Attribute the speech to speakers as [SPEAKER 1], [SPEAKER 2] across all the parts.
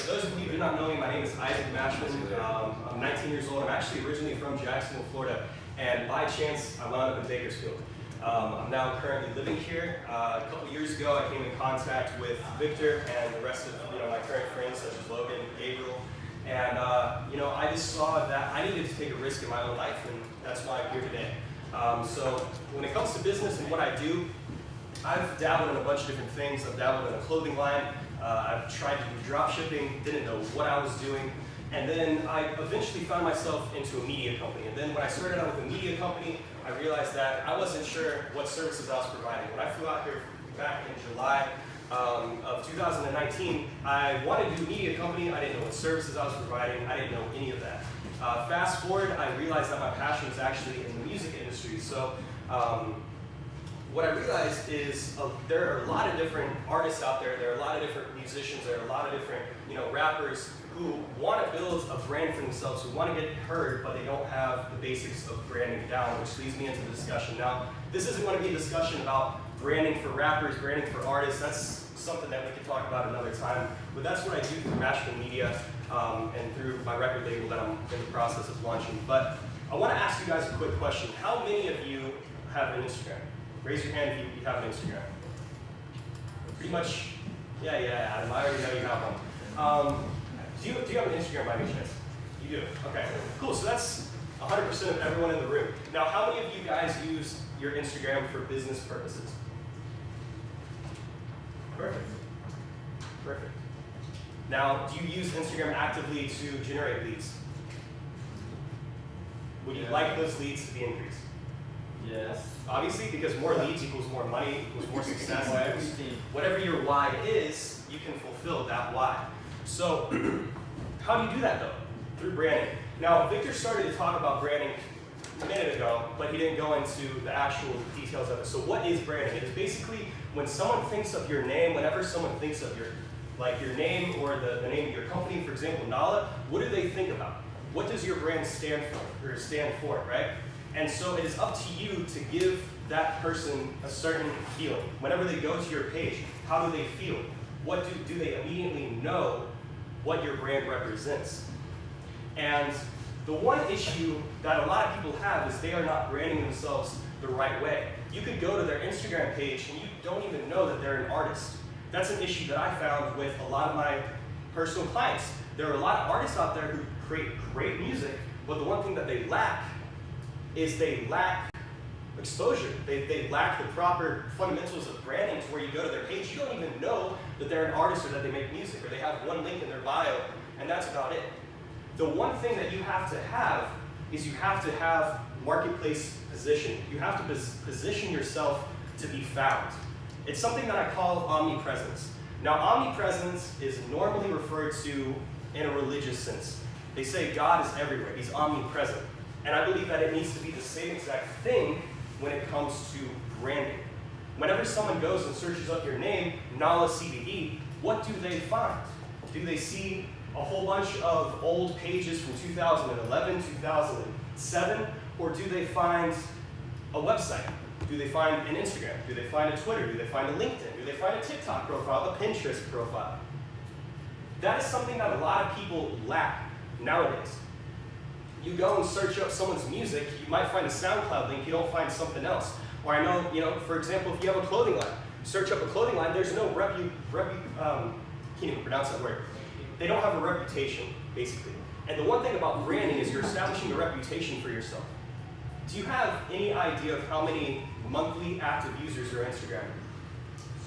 [SPEAKER 1] for those of you who do not know me, my name is Mashman. I'm 19 years old. I'm actually originally from Jacksonville, Florida, and by chance, I wound up in Bakersfield. I'm now currently living here. A couple years ago, I came in contact with Victor and the rest of my current friends, such as Logan, Gabriel, and I just saw that I needed to take a risk in my own life, and that's why I'm here today. So when it comes to business and what I do, I've dabbled in a bunch of different things. I've dabbled in a clothing line. I've tried to do drop shipping, didn't know what I was doing. And then I eventually found myself into a media company. And then when I started out with a media company, I realized that I wasn't sure what services I was providing. When I flew out here back in July of 2019, I wanted to do a media company. I didn't know what services I was providing. I didn't know any of that. Fast forward, I realized that my passion was actually in the music industry. So what I realized is there are a lot of different artists out there. There are a lot of different musicians. There are a lot of different rappers who want to build a brand for themselves, who want to get heard, but they don't have the basics of branding down, which leads me into the discussion. Now, this isn't going to be a discussion about branding for rappers, branding for artists. That's something that we could talk about another time. But that's what I do through Mashman Media and through my record label that I'm in the process of launching. But I want to ask you guys a quick question. How many of you have an Instagram? Raise your hand if you have an Instagram. Pretty much, yeah, Adam, I already know you have one. Do you have an Instagram by any chance? You do? Okay, cool. So that's 100% of everyone in the room. Now, how many of you guys use your Instagram for business purposes? Perfect. Perfect. Now, do you use Instagram actively to generate leads? Would you like those leads to be increased?
[SPEAKER 2] Yes.
[SPEAKER 1] Obviously, because more leads equals more money, equals more success. Whatever your why is, you can fulfill that why. So, how do you do that though? Through branding. Now, Victor started to talk about branding a minute ago, but he didn't go into the actual details of it. So what is branding? It is basically when someone thinks of your name, whenever someone thinks of your name or the name of your company, for example, Nala, what do they think about? What does your brand stand for, right? And so it is up to you to give that person a certain feeling. Whenever they go to your page, how do they feel? What do they immediately know what your brand represents? And the one issue that a lot of people have is they are not branding themselves the right way. You could go to their Instagram page and you don't even know that they're an artist. That's an issue that I found with a lot of my personal clients. There are a lot of artists out there who create great music, but the one thing that they lack is they lack exposure. They lack the proper fundamentals of branding to where you go to their page, you don't even know that they're an artist or that they make music, or they have one link in their bio, and that's about it. The one thing that you have to have is you have to have marketplace position. You have to position yourself to be found. It's something that I call omnipresence. Now, omnipresence is normally referred to in a religious sense. They say God is everywhere. He's omnipresent. And I believe that it needs to be the same exact thing when it comes to branding. Whenever someone goes and searches up your name, Nala CBD, what do they find? Do they see a whole bunch of old pages from 2011, 2007, or do they find a website? Do they find an Instagram? Do they find a Twitter? Do they find a LinkedIn? Do they find a TikTok profile, a Pinterest profile? That is something that a lot of people lack nowadays. You go and search up someone's music, you might find a SoundCloud link, you don't find something else. Or I know, for example, if you have a clothing line, search up a clothing line, there's no can't even pronounce that word. They don't have a reputation, basically. And the one thing about branding is you're establishing a reputation for yourself. Do you have any idea of how many monthly active users are on Instagram?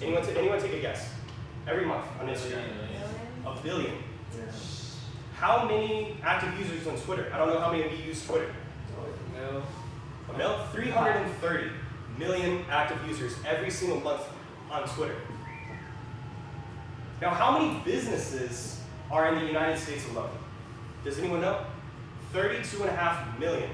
[SPEAKER 1] Anyone take a guess? Every month on Instagram? A billion.
[SPEAKER 2] Yeah.
[SPEAKER 1] How many active users on Twitter? I don't know how many of you use Twitter.
[SPEAKER 2] No.
[SPEAKER 1] A million? 330 million active users every single month on Twitter. Now, how many businesses are in the United States alone? Does anyone know? 32.5 million.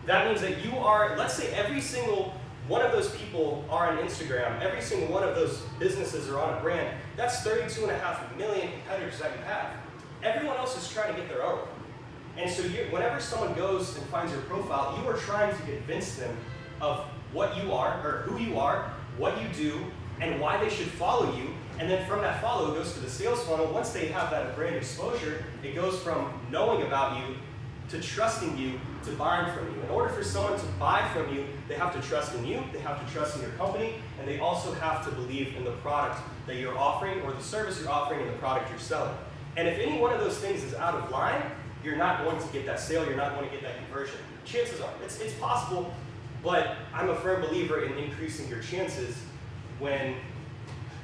[SPEAKER 1] That means that you are, let's say every single one of those people are on Instagram, every single one of those businesses are on a brand, that's 32.5 million competitors that you have. Everyone else is trying to get their own. And so whenever someone goes and finds your profile, you are trying to convince them of what you are, or who you are, what you do, and why they should follow you, And then from that follow, it goes to the sales funnel. Once they have that brand exposure, it goes from knowing about you to trusting you to buying from you. In order for someone to buy from you, they have to trust in you, they have to trust in your company, and they also have to believe in the product that you're offering or the service you're offering and the product you're selling. And if any one of those things is out of line, you're not going to get that sale, you're not going to get that conversion. Chances are, it's possible, but I'm a firm believer in increasing your chances when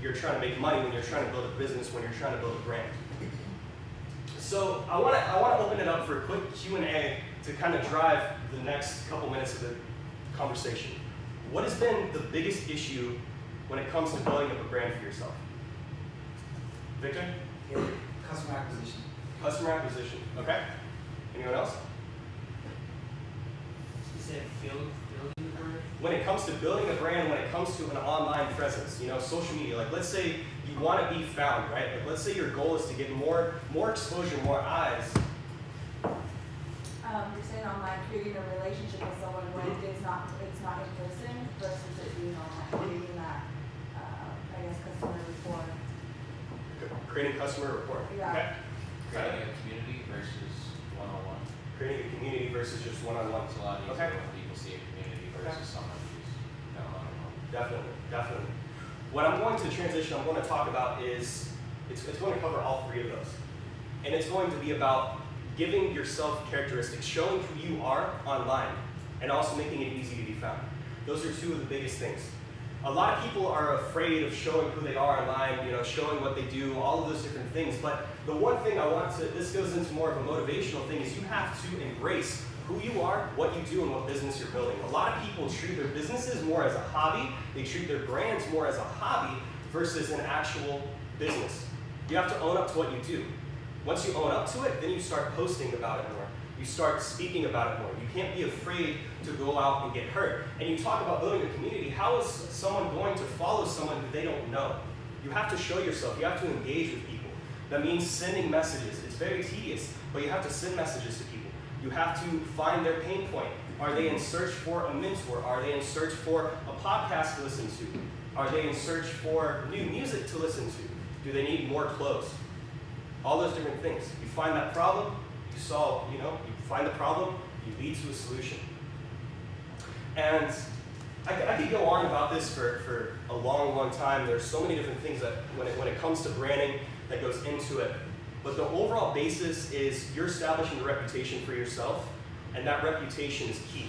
[SPEAKER 1] you're trying to make money, when you're trying to build a business, when you're trying to build a brand. So I want to open it up for a quick Q&A to kind of drive the next couple minutes of the conversation. What has been the biggest issue when it comes to building up a brand for yourself? Victor?
[SPEAKER 3] Yeah, customer acquisition.
[SPEAKER 1] Customer acquisition. Okay. Anyone else?
[SPEAKER 3] You said building a brand?
[SPEAKER 1] When it comes to building a brand, when it comes to an online presence, social media, like let's say you want to be found, right? Like let's say your goal is to get more exposure, more eyes.
[SPEAKER 4] You're saying online, creating a relationship with someone when it's not in person versus it being online, creating that, customer rapport.
[SPEAKER 1] Creating customer rapport.
[SPEAKER 4] Yeah.
[SPEAKER 1] Okay.
[SPEAKER 2] Creating a community versus one-on-one.
[SPEAKER 1] Creating a community versus just one-on-one.
[SPEAKER 2] It's a lot easier
[SPEAKER 1] Okay.
[SPEAKER 2] when people see a community versus someone who's got a one-on-one.
[SPEAKER 1] Definitely. What I'm going to transition, I'm going to talk about is, it's going to cover all three of those. And it's going to be about giving yourself characteristics, showing who you are online, and also making it easy to be found. Those are two of the biggest things. A lot of people are afraid of showing who they are online, showing what they do, all of those different things. But the one thing this goes into more of a motivational thing, is you have to embrace who you are, what you do, and what business you're building. A lot of people treat their businesses more as a hobby. They treat their brands more as a hobby versus an actual business. You have to own up to what you do. Once you own up to it, then you start posting about it more. You start speaking about it more. You can't be afraid to go out and get hurt. And you talk about building a community. How is someone going to follow someone who they don't know? You have to show yourself. You have to engage with people. That means sending messages. It's very tedious, but you have to send messages to people. You have to find their pain point. Are they in search for a mentor? Are they in search for a podcast to listen to? Are they in search for new music to listen to? Do they need more clothes? All those different things. You find that problem, you solve, you find the problem, you lead to a solution. And I could go on about this for a long time. There's so many different things that when it comes to branding that goes into it. But the overall basis is you're establishing a reputation for yourself, and that reputation is key.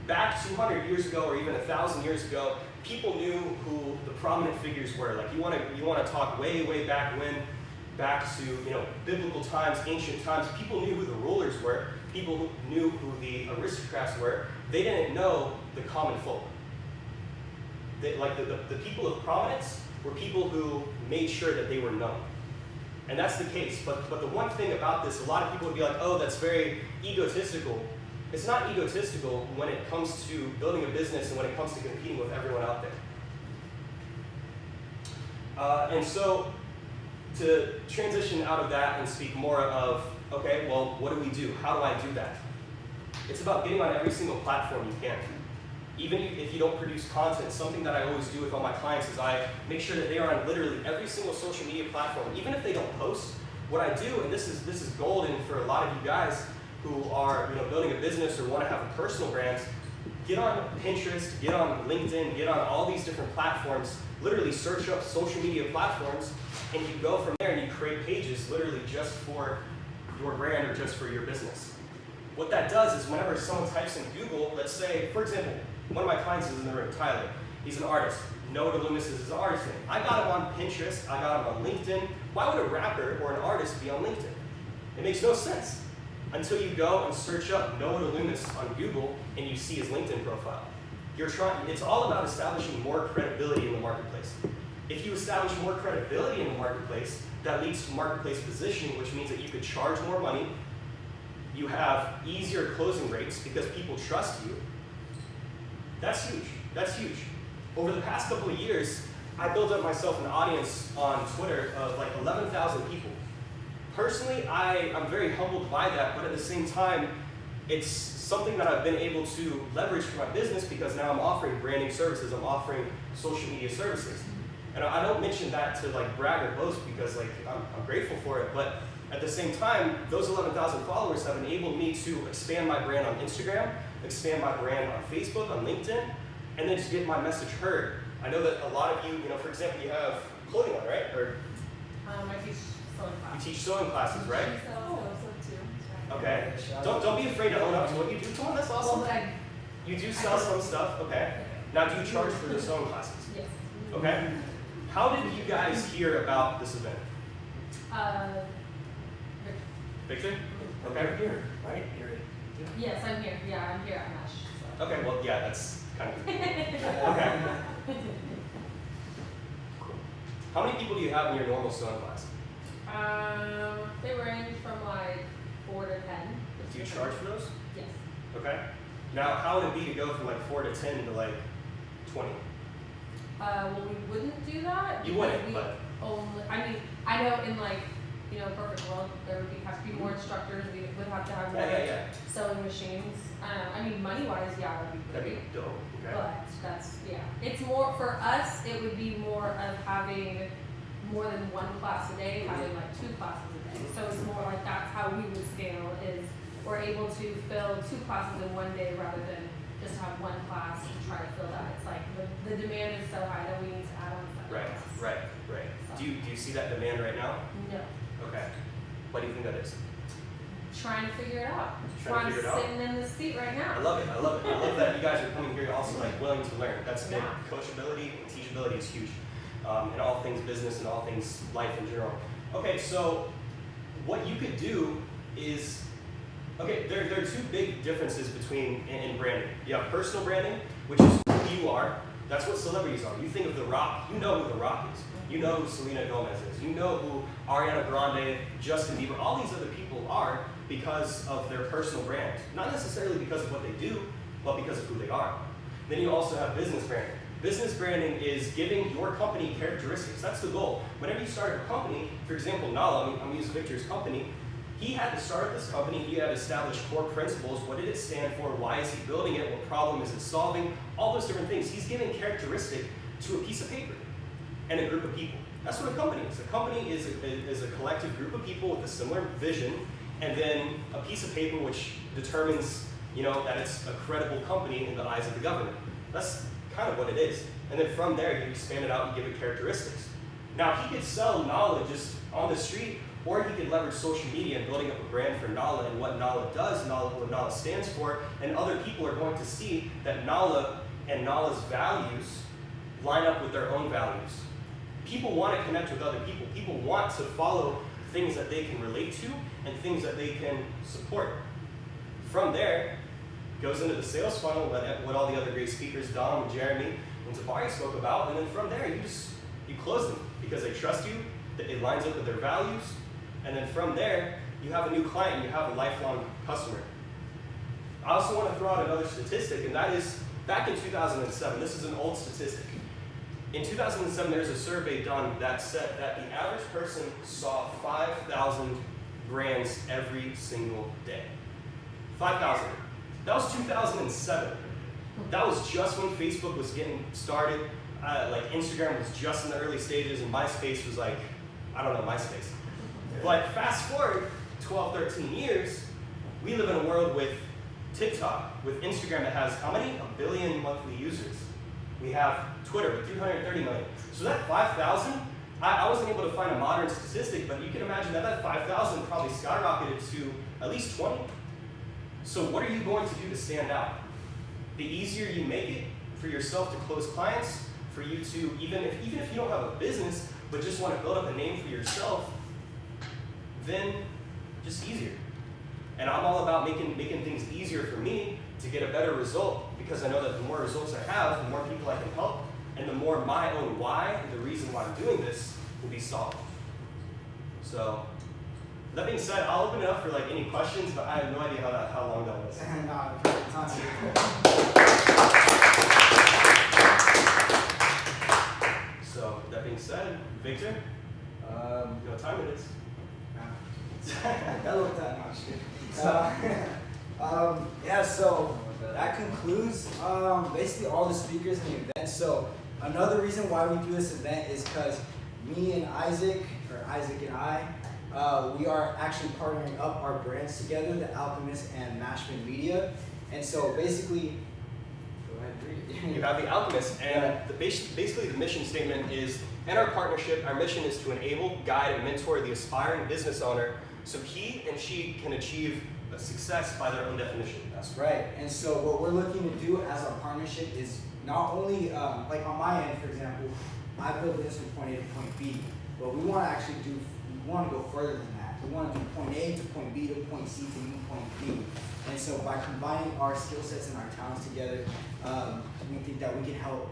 [SPEAKER 1] Back 200 years ago, or even 1,000 years ago, people knew who the prominent figures were. Like you want to talk way back when, back to biblical times, ancient times. People knew who the rulers were. People knew who the aristocrats were. They didn't know the common folk. The people of prominence were people who made sure that they were known. And that's the case. But the one thing about this, a lot of people would be like, oh, that's very egotistical. It's not egotistical when it comes to building a business and when it comes to competing with everyone out there. And so to transition out of that and speak more of, okay, well, what do we do? How do I do that? It's about getting on every single platform you can. Even if you don't produce content, something that I always do with all my clients is I make sure that they are on literally every single social media platform. Even if they don't post, what I do, and this is golden for a lot of you guys who are building a business or want to have a personal brand, get on Pinterest, get on LinkedIn, get on all these different platforms, literally search up social media platforms, and you go from there and you create pages literally just for your brand or just for your business. What that does is whenever someone types in Google, let's say, for example, one of my clients is in the room, Tyler. He's an artist. Noah Loomis is his artist name. I got him on Pinterest. I got him on LinkedIn. Why would a rapper or an artist be on LinkedIn? It makes no sense until you go and search up Noah Loomis on Google and you see his LinkedIn profile. It's all about establishing more credibility in the marketplace. If you establish more credibility in the marketplace, that leads to marketplace positioning, which means that you could charge more money. You have easier closing rates because people trust you. That's huge. That's huge. Over the past couple of years, I built up myself an audience on Twitter of like 11,000 people. Personally, I'm very humbled by that, but at the same time, it's something that I've been able to leverage for my business because now I'm offering branding services, I'm offering social media services. And I don't mention that to like brag or boast because like I'm grateful for it, but at the same time, those 11,000 followers have enabled me to expand my brand on Instagram, expand my brand on Facebook, on LinkedIn, and then just get my message heard. I know that a lot of you, for example, you have clothing on, right? Or
[SPEAKER 5] I teach sewing
[SPEAKER 1] you
[SPEAKER 5] class.
[SPEAKER 1] teach sewing classes, right?
[SPEAKER 4] So too.
[SPEAKER 1] Okay. Don't be afraid to own up to what you do. Come on, that's awesome.
[SPEAKER 5] Well,
[SPEAKER 1] You do sell some stuff, okay. Now, do you charge for the sewing classes?
[SPEAKER 5] yes.
[SPEAKER 1] Okay. How did you guys hear about this event? Victor? Okay.
[SPEAKER 3] Here, right? Here.
[SPEAKER 5] Yes, I'm here. Yeah, I'm here at Mesh. So.
[SPEAKER 1] Okay, well, yeah, that's kind of okay. Cool. How many people do you have in your normal sewing class?
[SPEAKER 5] They range from like 4 to 10.
[SPEAKER 1] Do you charge for those?
[SPEAKER 5] Yes.
[SPEAKER 1] Okay. Now, how would it be to go from like 4 to 10 to like 20?
[SPEAKER 5] Well, we wouldn't do that.
[SPEAKER 1] You
[SPEAKER 5] because
[SPEAKER 1] wouldn't,
[SPEAKER 5] we
[SPEAKER 1] but
[SPEAKER 5] only. I mean, I know in like perfect world there would have to be more instructors. We would have to have more
[SPEAKER 1] yeah.
[SPEAKER 5] sewing machines. I mean, money wise, yeah, that'd be
[SPEAKER 1] That'd
[SPEAKER 5] great.
[SPEAKER 1] be dope. Okay.
[SPEAKER 5] But that's it's more for us. It would be more of having more than one class a day, having like 2 classes a day. So it's more like that's how we would scale. Is we're able to fill 2 classes in one day rather than just have one class and try to fill that. It's like the demand is so high that we need to add on to that class.
[SPEAKER 1] Right. Do you see that demand right now?
[SPEAKER 5] No.
[SPEAKER 1] Okay. What do you think that is?
[SPEAKER 5] Trying to figure it out.
[SPEAKER 1] Trying to figure it out?
[SPEAKER 5] Sitting in the seat right now.
[SPEAKER 1] I love it. I love that you guys are coming here also like willing to learn. That's big.
[SPEAKER 5] Yeah.
[SPEAKER 1] Coachability and teachability is huge in all things business and all things life in general. Okay, so what you could do is, there are 2 big differences between in branding. You have personal branding, which is who you are. That's what celebrities are. You think of The Rock, you know who The Rock is. You know who Selena Gomez is. You know who Ariana Grande, Justin Bieber, all these other people are because of their personal brand. Not necessarily because of what they do, but because of who they are. Then you also have business branding. Business branding is giving your company characteristics. That's the goal. Whenever you start a company, for example, Nala, I'm going to use Victor's company. He had to start this company. He had to establish core principles. What did it stand for? Why is he building it? What problem is it solving? All those different things. He's giving characteristic to a piece of paper and a group of people. That's what a company is. A company is a collective group of people with a similar vision, and then a piece of paper which determines, that it's a credible company in the eyes of the government. That's kind of what it is. And then from there, you expand it out and give it characteristics. Now, he could sell Nala just on the street, or he could leverage social media and building up a brand for Nala and what Nala does, what Nala stands for, and other people are going to see that Nala and Nala's values line up with their own values. People want to connect with other people. People want to follow things that they can relate to and things that they can support. From there, goes into the sales funnel, what all the other great speakers, Dom and Jeremy and Tabari spoke about, and then from there, you close them because they trust you, that it lines up with their values, and then from there, you have a new client, you have a lifelong customer. I also want to throw out another statistic, and that is back in 2007. This is an old statistic. In 2007, there's a survey done that said that the average person saw 5,000 brands every single day. 5,000. That was 2007. That was just when Facebook was getting started. Like Instagram was just in the early stages, and MySpace was like, I don't know, MySpace. But fast forward 12, 13 years, we live in a world with TikTok, with Instagram that has how many? 1 billion monthly users. We have Twitter with 330 million. So that 5,000, I wasn't able to find a modern statistic, but you can imagine that 5,000 probably skyrocketed to at least 20. So what are you going to do to stand out? The easier you make it for yourself to close clients, for you to, even if you don't have a business, but just want to build up a name for yourself, then just easier. And I'm all about making things easier for me to get a better result, because I know that the more results I have, the more people I can help, and the more my own why, and the reason why I'm doing this, will be solved. So, that being said, I'll open it up for any questions, but I have no idea how long that was. So, that being said, Victor, you know what time it is?
[SPEAKER 3] Yeah, so that concludes basically all the speakers in the event. So
[SPEAKER 6] Another reason why we do this event is because me and Isaac, or Isaac and I, we are actually partnering up our brands together, The Alchemist and Mashman Media. And so basically, go ahead and read it.
[SPEAKER 1] You have The Alchemist, and basically the mission statement is, in our partnership, our mission is to enable, guide, and mentor the aspiring business owner so he and she can achieve a success by their own definition.
[SPEAKER 6] That's right. And so what we're looking to do as our partnership is not only, like on my end, for example, I built this from point A to point B, but we want to actually we want to go further than that. We want to do point A to point B to point C to point D. And so by combining our skill sets and our talents together, we think that we can help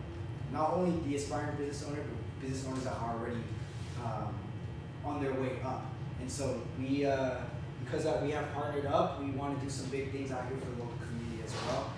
[SPEAKER 6] not only the aspiring business owner, but business owners that are already on their way up. And so we, because we have partnered up, we want to do some big things out here for the local community as well.